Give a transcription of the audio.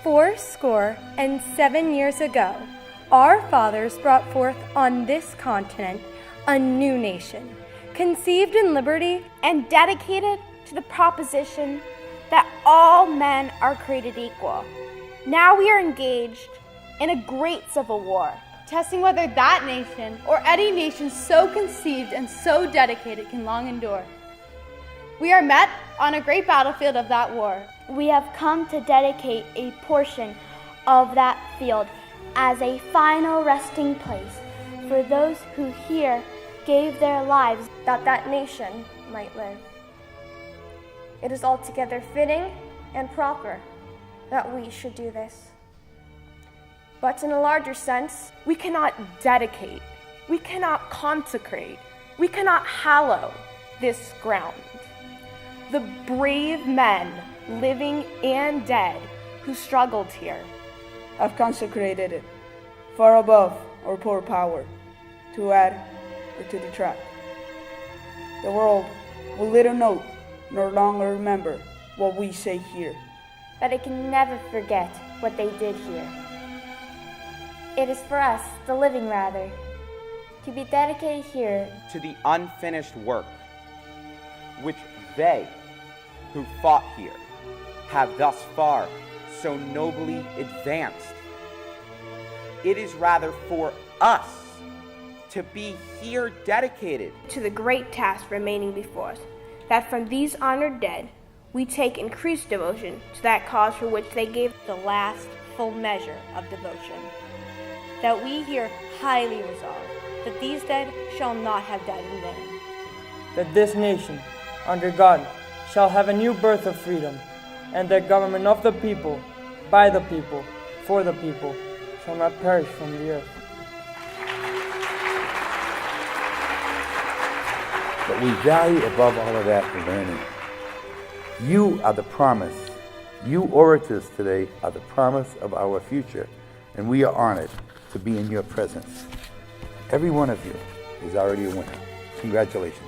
407 years ago, our fathers brought forth on this continent a new nation, conceived in liberty and dedicated to the proposition that all men are created equal. Now we are engaged in a great civil war, testing whether that nation or any nation so conceived and so dedicated can long endure. We are met on a great battlefield of that war. We have come to dedicate a portion of that field as a final resting place for those who here gave their lives that that nation might live. It is altogether fitting and proper that we should do this. But in a larger sense, we cannot dedicate, we cannot consecrate, we cannot hallow this ground. The brave men, living and dead, who struggled here, have consecrated it, far above our poor power, to add or to detract. The world will little note nor longer remember what we say here, but it can never forget what they did here. It is for us, the living rather, to be dedicated here to the unfinished work which they who fought here have thus far so nobly advanced. It is rather for us to be here dedicated to the great task remaining before us, that from these honored dead we take increased devotion to that cause for which they gave the last full measure of devotion. That we here highly resolve that these dead shall not have died in vain. That this nation, under God, shall have a new birth of freedom, and that government of the people, by the people, for the people, shall not perish from the earth. But we value above all of that learning. You are the promise. You orators today are the promise of our future, and we are honored to be in your presence. Every one of you is already a winner. Congratulations.